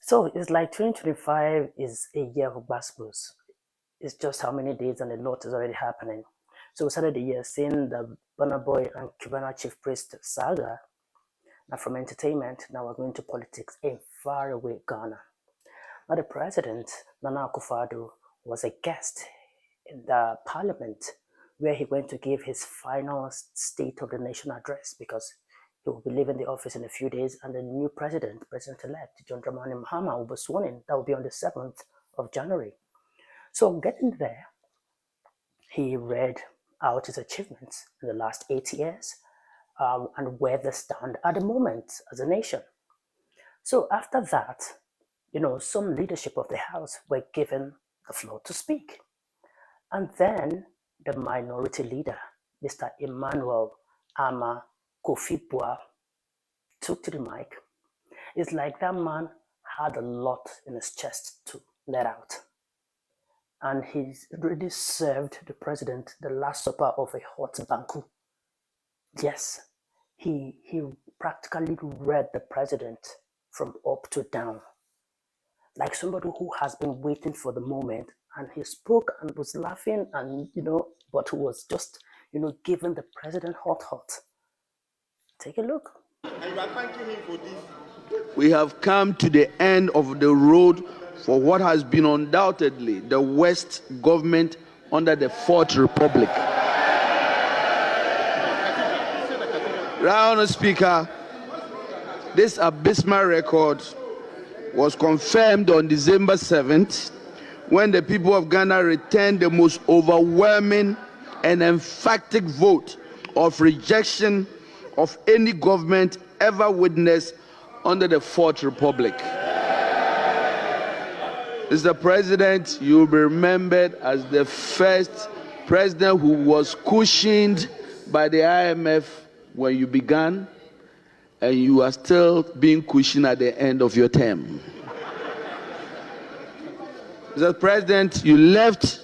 So it's like 2025 is a year of basketballs. It's just how many days and a lot is already happening. So we started the year seeing the Burna Boy and Cubana Chief Priest saga. Now from entertainment, now we're going to politics in faraway Ghana. Now the president, Nana Akufo Addo, was a guest in the parliament where he went to give his final State of the Nation address because he will be leaving the office in a few days and the new president-elect, John Dramani Mahama, will be sworn in. That will be on the 7th of January. So getting there, he read out his achievements in the last 8 years and where they stand at the moment as a nation. So after that, some leadership of the House were given the floor to speak. And then the minority leader, Mr. Emmanuel Ama Kofi-Buah, took to the mic. It's like that man had a lot in his chest to let out. And he's already served the president the last supper of a hot banku. Yes, he practically read the president from up to down, like somebody who has been waiting for the moment. And he spoke and was laughing and, but who was just, giving the president hot. Take a look. And you are thanking him for this. We have come to the end of the road for what has been undoubtedly the worst government under the Fourth Republic. Honourable Speaker, this abysmal record was confirmed on December 7th when the people of Ghana returned the most overwhelming and emphatic vote of rejection of any government ever witnessed under the Fourth Republic. Mr. President, you will be remembered as the first president who was cushioned by the IMF when you began, and you are still being cushioned at the end of your term. Mr. President, you left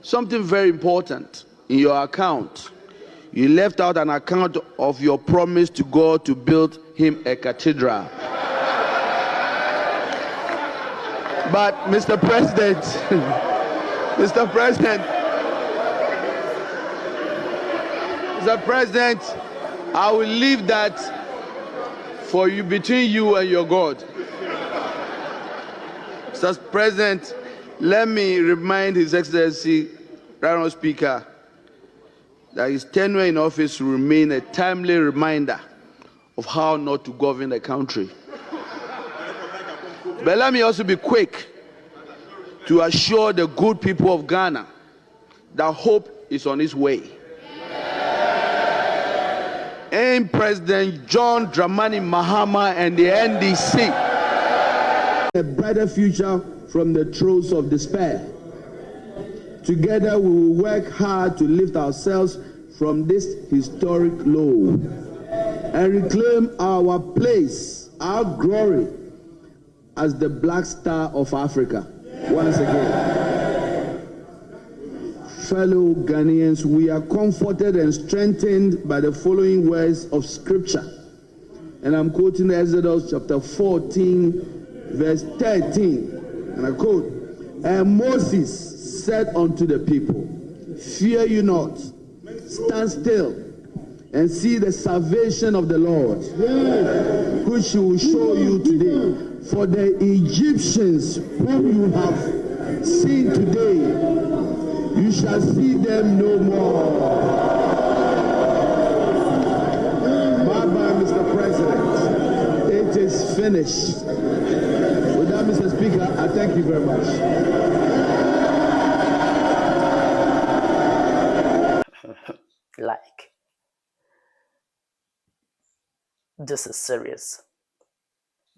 something very important in your account. You left out an account of your promise to God to build him a cathedral. But Mr. President, Mr. President, I will leave that for you, between you and your God. Mr. President, let me remind His Excellency, Honourable Speaker, that his tenure in office will remain a timely reminder of how not to govern the country. But let me also be quick to assure the good people of Ghana that hope is on its way. In President John Dramani Mahama and the NDC, a brighter future from the throes of despair. Together we will work hard to lift ourselves from this historic low and reclaim our place, our glory as the Black Star of Africa. Once again, fellow Ghanaians, we are comforted and strengthened by the following words of Scripture. And I'm quoting Exodus chapter 14, verse 13. And I quote, "And Moses said unto the people, Fear you not, stand still, and see the salvation of the Lord, which he will show you today. For the Egyptians whom you have seen today, you shall see them no more." Bye-bye, Mr. President. It is finished. With that, Mr. Speaker, I thank you very much. Like, this is serious.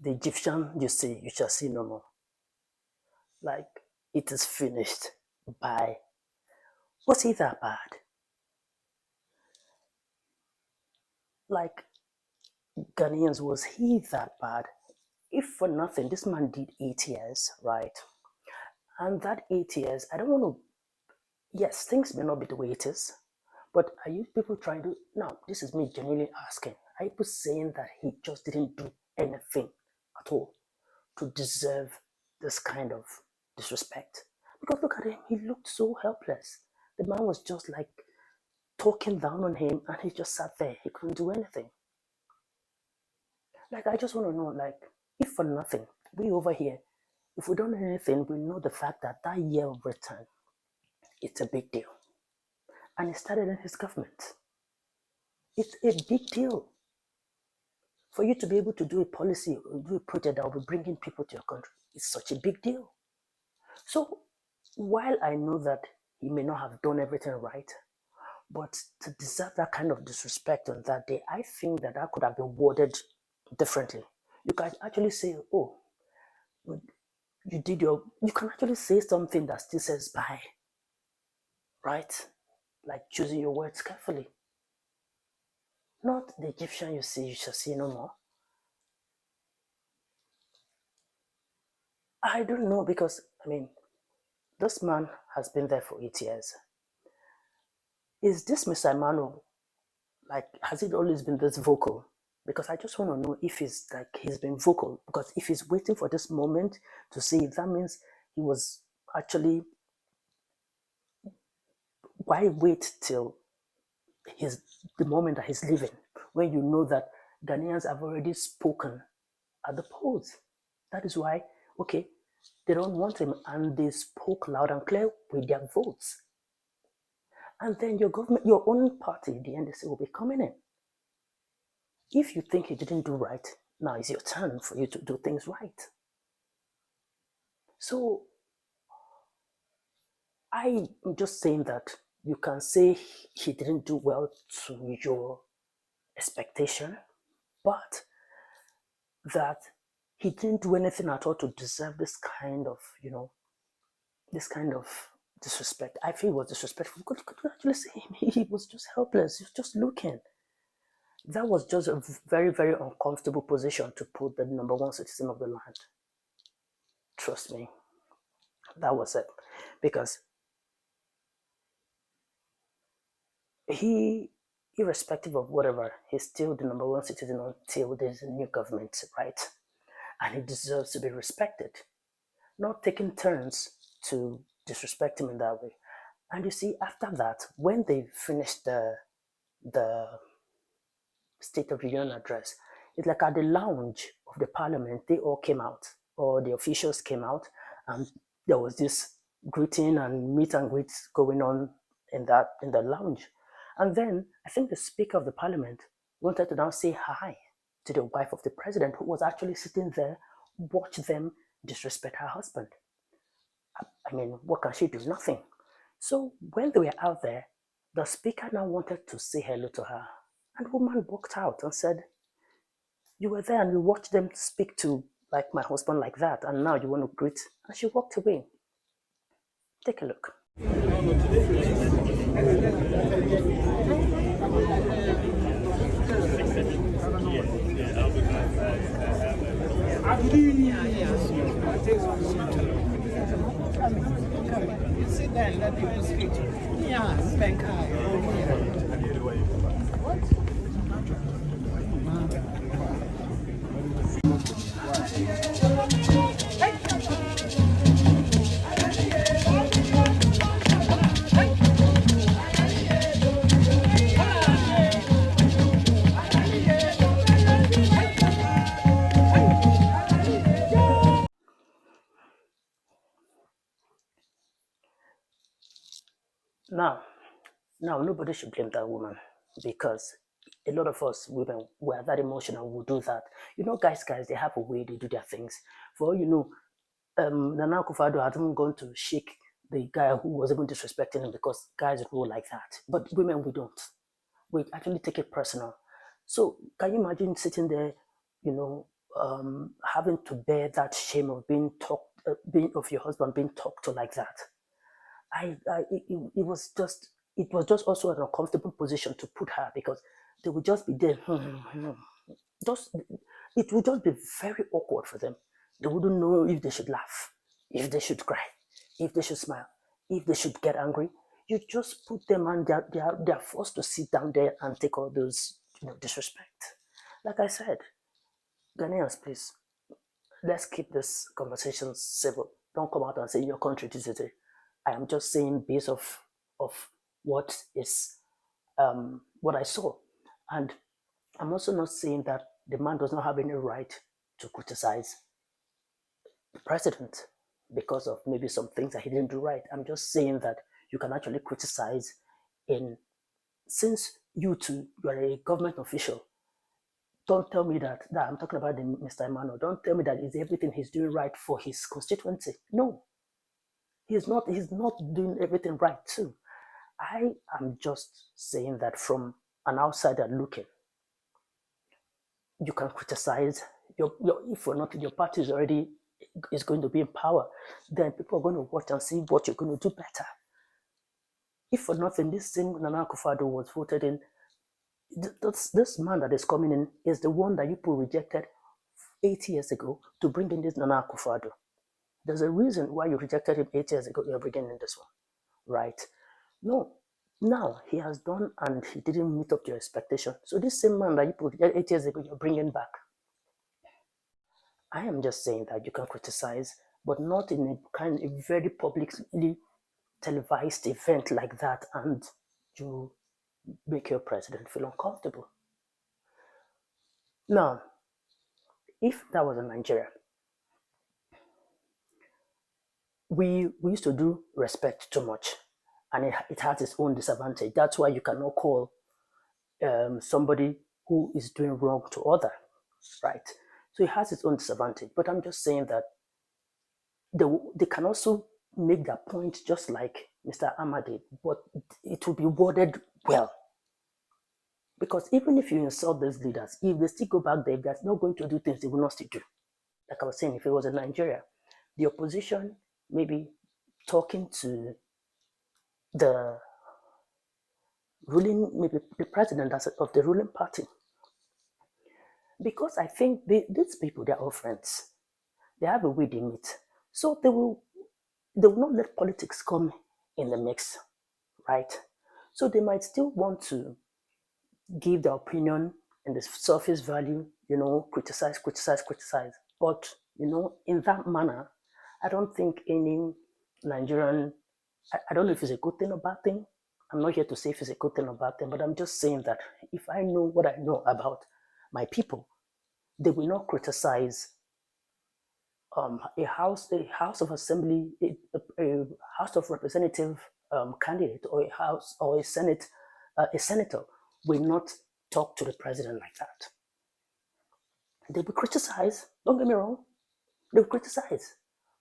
The Egyptian you see, you shall see no more. Like, it is finished. Bye. Was he that bad? Like, Ghanaians, was he that bad? If for nothing, this man did 8 years, right? And that 8 years, I don't want to, yes, things may not be the way it is, but are you people trying to, now, this is me genuinely asking, are you people saying that he just didn't do anything at all? to deserve this kind of disrespect? Because look at him, he looked so helpless. The man was just like talking down on him, and he just sat there. He couldn't do anything. Like, I just want to know, like, if for nothing, we over here, if we don't know anything, we know the fact that that year of return, it's a big deal. And it started in his government. It's a big deal. For you to be able to do a policy or do a project that will be bringing people to your country, it's such a big deal. So while I know that he may not have done everything right, but to deserve that kind of disrespect on that day, I think that that could have been worded differently. You can actually say, oh, you can actually say something that still says bye, right? Like choosing your words carefully. Not the Egyptian you see, you shall see no more. I don't know, because, I mean, this man has been there for 8 years. Is this Mr. Emmanuel, like, has it always been this vocal? Because I just want to know if he's been vocal. Because if he's waiting for this moment to say, that means he was actually, why wait till the moment that he's leaving, when you know that Ghanaians have already spoken at the polls? That is why, okay, they don't want him, and they spoke loud and clear with their votes. And then your government, your own party, the NDC, will be coming in. If you think you didn't do right, now is your turn for you to do things right. So I'm just saying that you can say he didn't do well to your expectation, but that he didn't do anything at all to deserve this kind of, this kind of disrespect. I feel it was disrespectful. Could actually say he was just helpless. He was just looking. That was just a very, very uncomfortable position to put the number one citizen of the land. Trust me, that was it. Because he, irrespective of whatever, he's still the number one citizen until there's a new government, right? And he deserves to be respected, not taking turns to disrespect him in that way. And you see, after that, when they finished the State of the Union address, it's like at the lounge of the parliament, they all came out, or the officials came out, and there was this greeting and meet and greet going on in the lounge. And then I think the Speaker of the Parliament wanted to now say hi to the wife of the president, who was actually sitting there, watch them disrespect her husband. I mean, what can she do? Nothing. So when they were out there, the Speaker now wanted to say hello to her. And the woman walked out and said, you were there and you watched them speak to like my husband like that, and now you want to greet? And she walked away. Take a look. Sit there and let people speak. Yeah, bank Now, nobody should blame that woman, because a lot of us women were that emotional, will do that. Guys, they have a way they do their things. For all you know, Nana Akufo Addo hadn't gone to shake the guy who was even disrespecting him, because guys roll like that. But women, we don't. We actually take it personal. So can you imagine sitting there, having to bear that shame of of your husband being talked to like that? It was just also an uncomfortable position to put her, because they would just be there. It would just be very awkward for them. They wouldn't know if they should laugh, if they should cry, if they should smile, if they should get angry. You just put them, and they're forced to sit down there and take all those disrespect. Like I said, Ghanaians, please, let's keep this conversation civil. Don't come out and say your country is it. I am just saying based of what is what I saw. And I'm also not saying that the man does not have any right to criticize the president because of maybe some things that he didn't do right. I'm just saying that you can actually criticize in, since you too, you are a government official. Don't tell me that I'm talking about Mr. Emmanuel. Don't tell me that is everything he's doing right for his constituency. No, he's not. He's not doing everything right too. I am just saying that from an outsider looking, you can criticize your if or not your party is going to be in power, then people are going to watch and see what you're going to do better. If for nothing, this same Nana Akufo Addo was voted in. This man that is coming in is the one that you people rejected 8 years ago to bring in this Nana Akufo Addo. There's a reason why you rejected him 8 years ago. You're bringing in this one, right? No, now he has done and he didn't meet up to your expectation. So this same man that you put 8 years ago, you're bringing back. I am just saying that you can criticize, but not in a very publicly televised event like that, and you make your president feel uncomfortable. Now, if that was in Nigeria, we used to do respect too much, and it has its own disadvantage. That's why you cannot call somebody who is doing wrong to other, right? So it has its own disadvantage. But I'm just saying that they can also make that point just like Mr. Ahmad, but it will be worded well. Because even if you insult these leaders, if they still go back there, they're not going to do things they will not still do. Like I was saying, if it was in Nigeria, the opposition maybe talking to the ruling, maybe the president of the ruling party. Because I think these people, they're all friends. They have a way they meet. So they will not let politics come in the mix, right? So they might still want to give their opinion in the surface value, criticize. But, in that manner, I don't think any Nigerian, I don't know if it's a good thing or bad thing. I'm not here to say if it's a good thing or bad thing, but I'm just saying that if I know what I know about my people, they will not criticize a house of assembly, a house of representative candidate, or a house or a senate, a senator will not talk to the president like that. They will criticize. Don't get me wrong. They will criticize,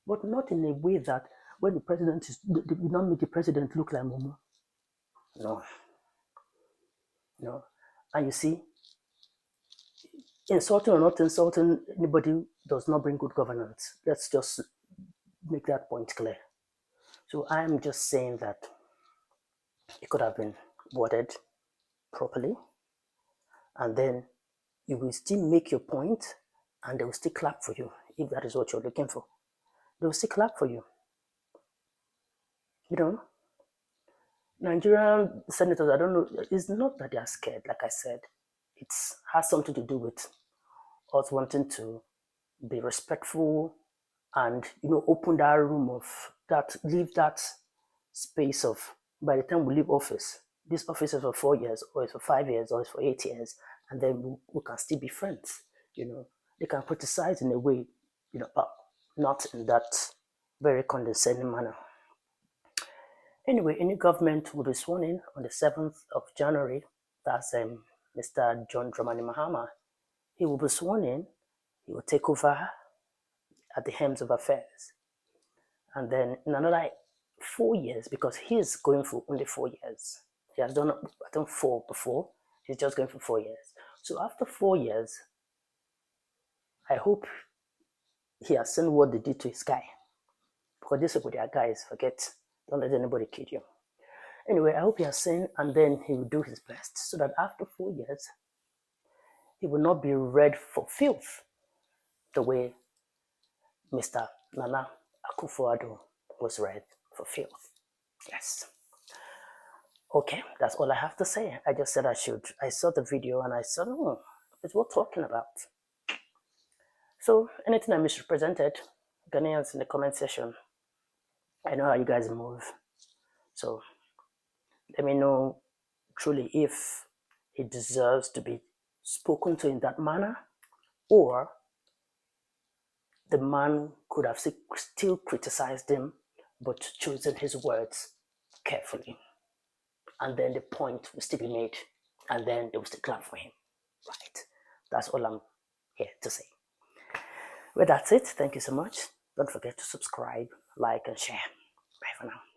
but not in a way that when the president is, they will not make the president look like Momo. No. And you see, insulting or not insulting anybody does not bring good governance. Let's just make that point clear. So I'm just saying that it could have been worded properly, and then you will still make your point, and they will still clap for you if that is what you're looking for. They will still clap for you. Nigerian senators, I don't know, it's not that they are scared, like I said. It has something to do with us wanting to be respectful and, open that room of that, leave that space of, by the time we leave office, this office is for 4 years, or it's for 5 years, or it's for 8 years, and then we can still be friends. They can criticize in a way, but not in that very condescending manner. Anyway, a new government will be sworn in on the 7th of January. That's Mr. John Dramani Mahama. He will be sworn in. He will take over at the helms of affairs. And then in another 4 years, because he's going for only 4 years. He has done, I think, 4 before. He's just going for 4 years. So after 4 years, I hope he has seen what they did to his guy. Because these people, they are guys, forget. Don't let anybody kid you. Anyway, I hope he has seen, and then he will do his best so that after 4 years, he will not be read for filth the way Mr. Nana Akufo Addo was read for filth. Yes. Okay, that's all I have to say. I just said I should. I saw the video and I said, it's worth talking about. So anything I misrepresented, Ghanaians in the comment section, I know how you guys move. So let me know truly if he deserves to be spoken to in that manner, or the man could have still criticized him but chosen his words carefully. And then the point will still be made, and then they will still clap for him. Right. That's all I'm here to say. Well, that's it. Thank you so much. Don't forget to subscribe, like, and share. Bye for now.